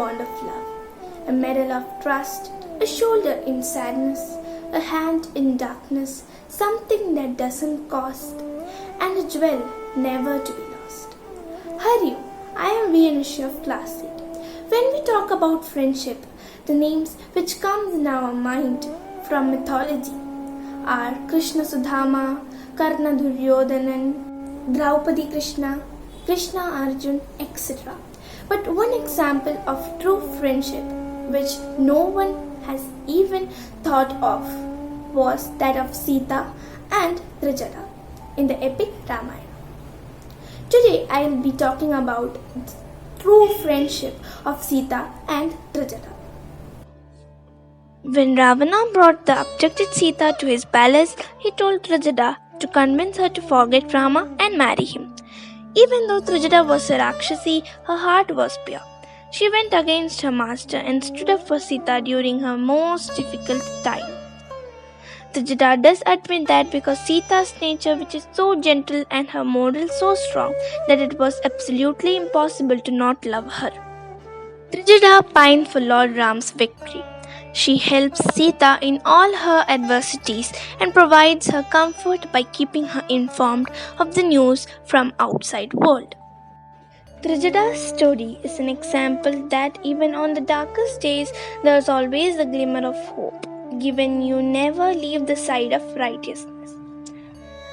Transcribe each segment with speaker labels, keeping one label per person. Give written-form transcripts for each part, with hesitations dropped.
Speaker 1: bond of love, a medal of trust, a shoulder in sadness, a hand in darkness, something that doesn't cost, and a jewel never to be lost. Hari, I am Vienushi of Class 8. When we talk about friendship, the names which come in our mind from mythology are Krishna Sudama, Karna Duryodhanan, Draupadi Krishna, Krishna Arjun, etc. But one example of true friendship which no one has even thought of was that of Sita and Trijata in the epic Ramayana. Today I will be talking about the true friendship of Sita and Trijata. When Ravana brought the abducted Sita to his palace, he told Trijata to convince her to forget Rama and marry him. Even though Trijata was a Rakshasi, her heart was pure. She went against her master and stood up for Sita during her most difficult time. Trijata does admit that because Sita's nature, which is so gentle, and her moral so strong, that it was absolutely impossible to not love her. Trijata pined for Lord Ram's victory. She helps Sita in all her adversities and provides her comfort by keeping her informed of the news from outside world. Trijata's story is an example that even on the darkest days there is always a glimmer of hope, given you never leave the side of righteousness.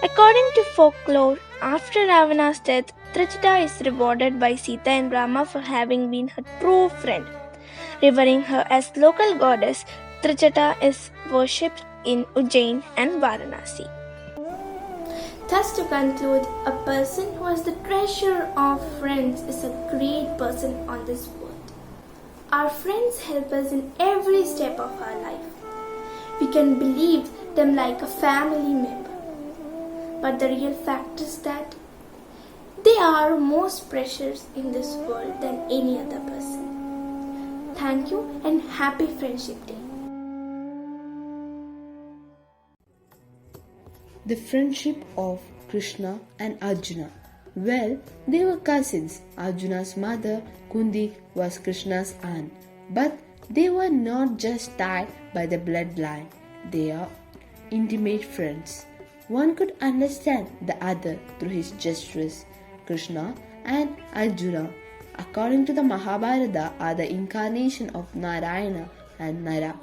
Speaker 1: According to folklore, after Ravana's death, Trijata is rewarded by Sita and Rama for having been her true friend. Revering her as local goddess, Trijata is worshipped in Ujjain and Varanasi. Thus, to conclude, a person who has the treasure of friends is a great person on this world. Our friends help us in every step of our life. We can believe them like a family member. But the real fact is that they are most precious in this world than any other person. Thank you and happy Friendship Day.
Speaker 2: The friendship of Krishna and Arjuna. Well, they were cousins. Arjuna's mother, Kundi, was Krishna's aunt. But they were not just tied by the bloodline, they are intimate friends. One could understand the other through his gestures. Krishna and Arjuna, according to the Mahabharata, are the incarnation of Narayana and Nara,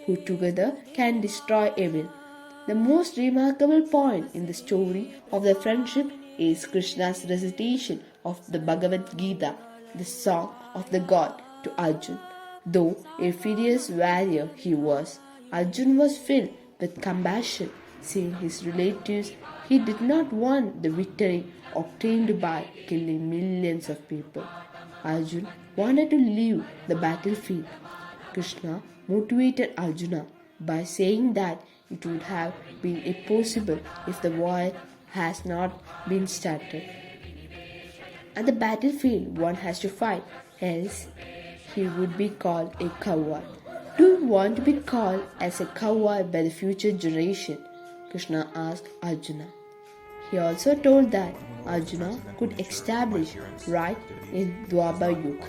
Speaker 2: who together can destroy evil. The most remarkable point in the story of the friendship is Krishna's recitation of the Bhagavad Gita, the song of the god, to Arjun. Though a fierce warrior he was, Arjun was filled with compassion. Seeing his relatives, he did not want the victory obtained by killing millions of people. Arjun wanted to leave the battlefield. Krishna motivated Arjuna by saying that it would have been impossible if the war has not been started. At the battlefield, one has to fight, else he would be called a coward. Do you want to be called as a coward by the future generation? Krishna asked Arjuna. He also told that Arjuna could establish right in Dwapar Yuga.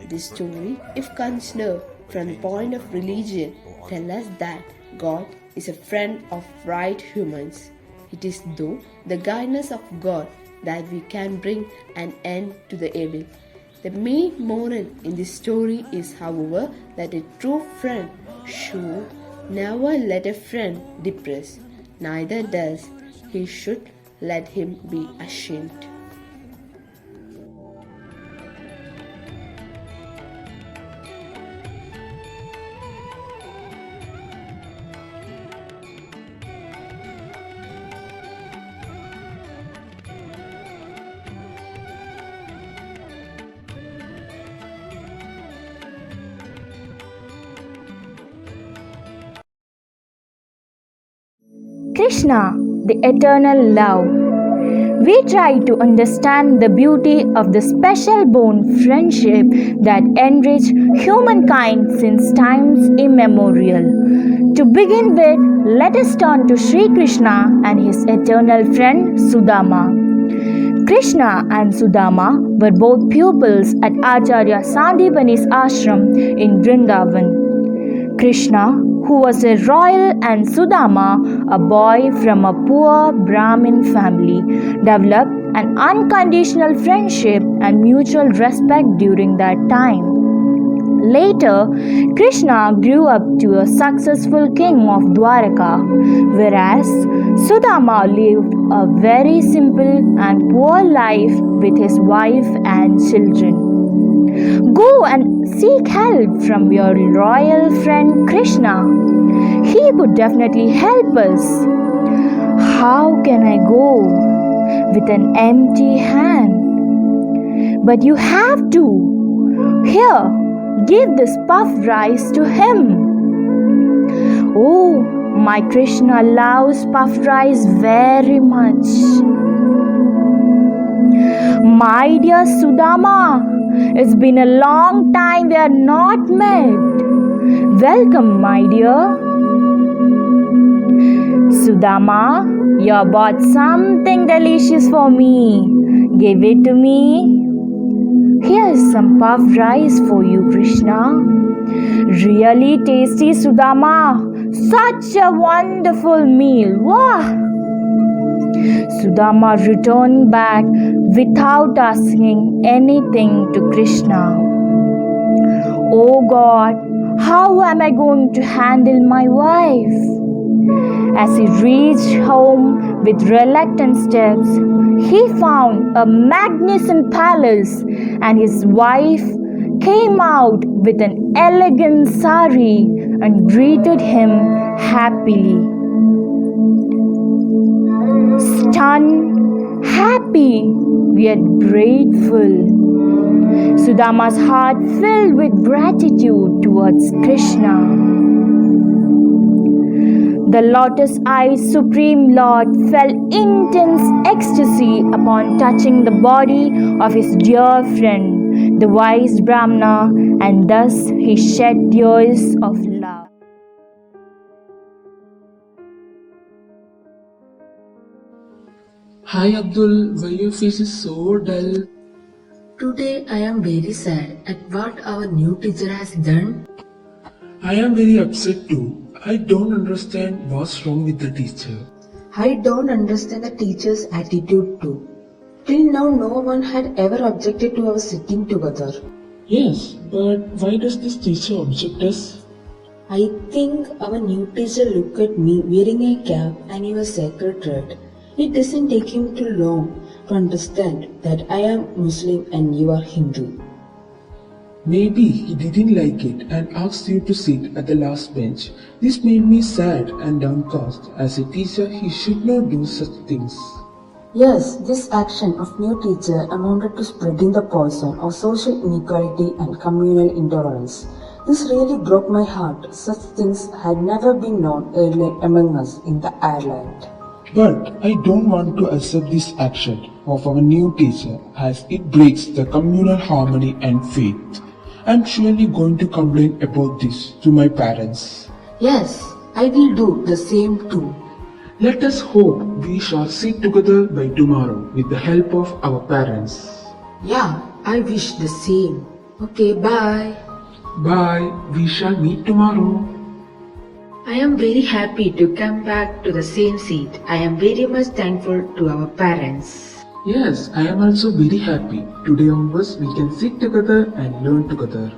Speaker 2: This story, if considered from the point of religion, tells us that God is a friend of right humans. It is through the guidance of God that we can bring an end to the evil. The main moral in this story is, however, that a true friend should never let a friend depress. Neither does he should let him be ashamed.
Speaker 3: Krishna, the eternal love. We try to understand the beauty of the special bond friendship that enriched humankind since times immemorial. To begin with, let us turn to Sri Krishna and his eternal friend Sudama. Krishna and Sudama were both pupils at Acharya Sandipani's ashram in Vrindavan. Krishna, who was a royal, and Sudama, a boy from a poor Brahmin family, developed an unconditional friendship and mutual respect during that time. Later, Krishna grew up to a successful king of Dwaraka, whereas Sudama lived a very simple and poor life with his wife and children. Go and seek help from your royal friend Krishna. He would definitely help us. How can I go with an empty hand? But you have to. Here, give this puffed rice to him. Oh, my Krishna loves puffed rice very much. My dear Sudama, it's been a long time we are not met. Welcome, my dear. Sudama, you bought something delicious for me. Give it to me. Here's some puffed rice for you, Krishna. Really tasty, Sudama. Such a wonderful meal. Wow! Sudama returned back without asking anything to Krishna. Oh God, how am I going to handle my wife? As he reached home with reluctant steps, he found a magnificent palace, and his wife came out with an elegant sari and greeted him happily. Stunned, happy, yet grateful, Sudama's heart filled with gratitude towards Krishna. The lotus-eyed Supreme Lord felt intense ecstasy upon touching the body of his dear friend, the wise Brahmana, and thus he shed tears of love.
Speaker 4: Hi Abdul, why your face is so dull?
Speaker 5: Today I am very sad at what our new teacher has done.
Speaker 4: I am very upset too. I don't understand what's wrong with the teacher.
Speaker 5: I don't understand the teacher's attitude too. Till now no one had ever objected to our sitting together.
Speaker 4: Yes, but why does this teacher object us?
Speaker 5: I think our new teacher looked at me wearing a cap and your sacred red. It doesn't take him too long to understand that I am Muslim and you are Hindu.
Speaker 4: Maybe he didn't like it and asked you to sit at the last bench. This made me sad and downcast. As a teacher, he should not do such things.
Speaker 5: Yes, this action of new teacher amounted to spreading the poison of social inequality and communal intolerance. This really broke my heart. Such things had never been known earlier among us in the Ireland.
Speaker 4: But I don't want to accept this action of our new teacher as it breaks the communal harmony and faith. I'm surely going to complain about this to my parents.
Speaker 5: Yes, I will do the same too.
Speaker 4: Let us hope we shall sit together by tomorrow with the help of our parents.
Speaker 5: Yeah, I wish the same. Okay, bye.
Speaker 4: Bye, we shall meet tomorrow.
Speaker 5: I am very happy to come back to the same seat. I am very much thankful to our parents.
Speaker 4: Yes, I am also very happy. Today onwards we can sit together and learn together.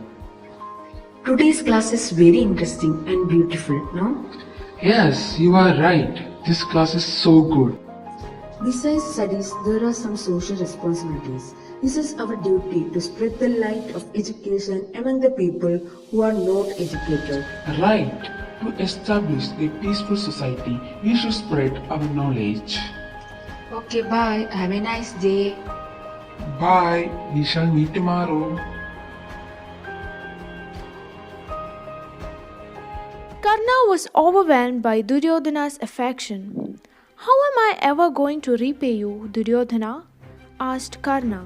Speaker 5: Today's class is very interesting and beautiful, no?
Speaker 4: Yes, you are right. This class is so good.
Speaker 5: Besides studies, there are some social responsibilities. This is our duty to spread the light of education among the people who are not educated.
Speaker 4: Right. To establish a peaceful society, we should spread our knowledge.
Speaker 5: Okay, bye. Have a nice day.
Speaker 4: Bye. We shall meet tomorrow.
Speaker 6: Karna was overwhelmed by Duryodhana's affection. How am I ever going to repay you, Duryodhana? Asked Karna.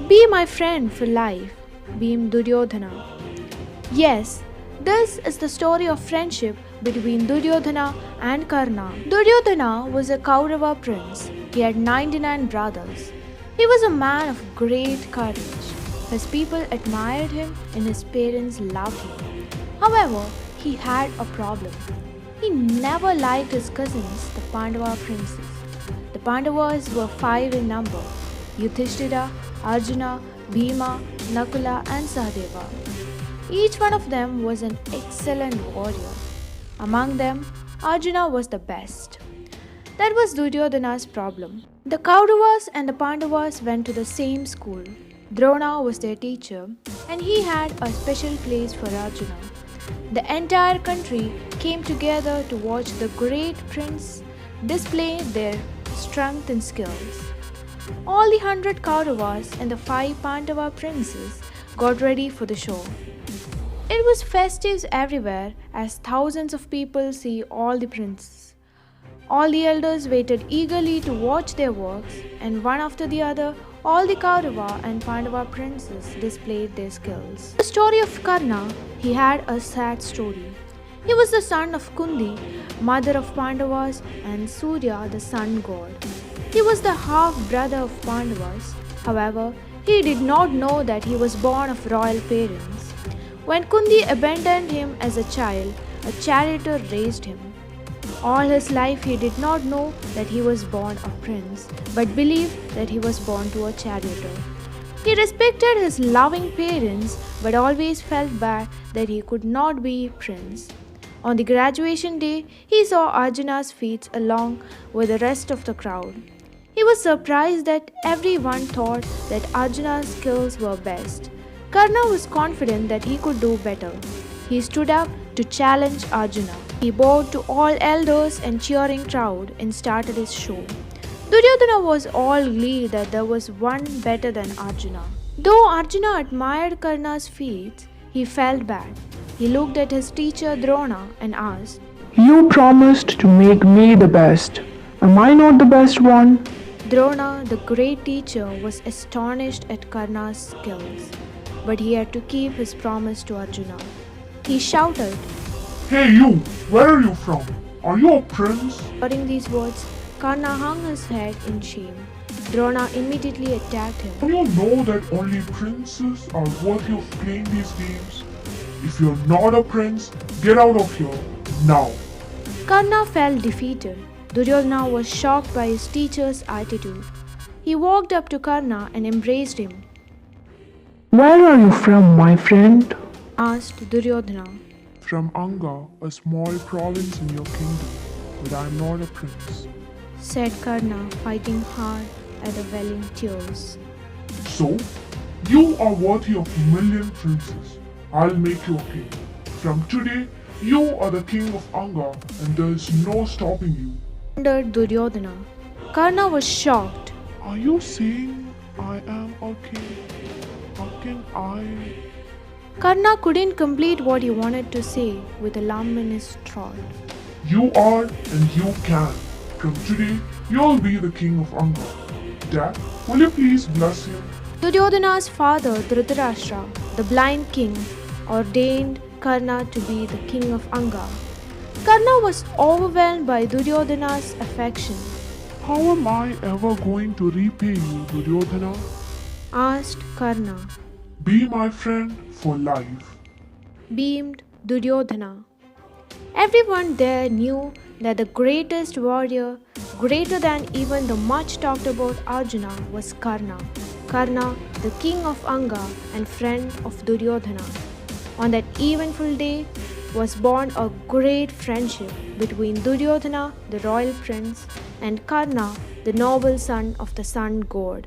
Speaker 6: Be my friend for life, beamed Duryodhana. Yes, this is the story of friendship between Duryodhana and Karna. Duryodhana was a Kaurava prince. He had 99 brothers. He was a man of great courage. His people admired him and his parents loved him. However, he had a problem. He never liked his cousins, the Pandava princes. The Pandavas were 5 in number: Yudhishthira, Arjuna, Bhima, Nakula, and Sahadeva. Each one of them was an excellent warrior. Among them, Arjuna was the best. That was Duryodhana's problem. The Kauravas and the Pandavas went to the same school. Drona was their teacher, and he had a special place for Arjuna. The entire country came together to watch the great prince display their strength and skills. All the 100 Kauravas and the 5 Pandava princes got ready for the show. It was festive everywhere as thousands of people see all the princes. All the elders waited eagerly to watch their works, and one after the other, all the Kaurava and Pandava princes displayed their skills. The story of Karna, he had a sad story. He was the son of Kundi, mother of Pandavas, and Surya, the sun god. He was the half-brother of Pandavas. However, he did not know that he was born of royal parents. When Kundi abandoned him as a child, a charioteer raised him. All his life he did not know that he was born a prince, but believed that he was born to a charioteer. He respected his loving parents, but always felt bad that he could not be prince. On the graduation day, he saw Arjuna's feats along with the rest of the crowd. He was surprised that everyone thought that Arjuna's skills were best. Karna was confident that he could do better. He stood up to challenge Arjuna. He bowed to all elders and cheering crowd and started his show. Duryodhana was all glee that there was one better than Arjuna. Though Arjuna admired Karna's feats, he felt bad. He looked at his teacher Drona and asked,
Speaker 7: You promised to make me the best. Am I not the best one?
Speaker 6: Drona, the great teacher, was astonished at Karna's skills, but he had to keep his promise to Arjuna. He shouted,
Speaker 4: Hey you, where are you from? Are you a prince?
Speaker 6: Uttering these words, Karna hung his head in shame. Drona immediately attacked him.
Speaker 4: Don't you know that only princes are worthy of playing these games? If you're not a prince, get out of here, now.
Speaker 6: Karna felt defeated. Duryodhana was shocked by his teacher's attitude. He walked up to Karna and embraced him.
Speaker 7: Where are you from, my friend?
Speaker 6: Asked Duryodhana.
Speaker 4: From Anga, a small province in your kingdom, but I'm not a prince.
Speaker 6: Said Karna, fighting hard at the welling tears.
Speaker 4: So, you are worthy of a million princes. I'll make you a king. From today, you are the king of Anga, and there is no stopping you.
Speaker 6: Wondered Duryodhana. Karna was shocked.
Speaker 4: Are you saying I am a king? How can I?
Speaker 6: Karna couldn't complete what he wanted to say with a lump in his throat.
Speaker 4: You are and you can. From today, you'll be the king of Anga. Dad, will you please bless him?
Speaker 6: Duryodhana's father, Dhritarashtra, the blind king, ordained Karna to be the king of Anga. Karna was overwhelmed by Duryodhana's affection.
Speaker 4: How am I ever going to repay you, Duryodhana?
Speaker 6: Asked Karna.
Speaker 4: Be my friend for life.
Speaker 6: Beamed Duryodhana. Everyone there knew that the greatest warrior, greater than even the much talked about Arjuna, was Karna. Karna, the king of Anga and friend of Duryodhana. On that eventful day was born a great friendship between Duryodhana, the royal prince, and Karna, the noble son of the sun god.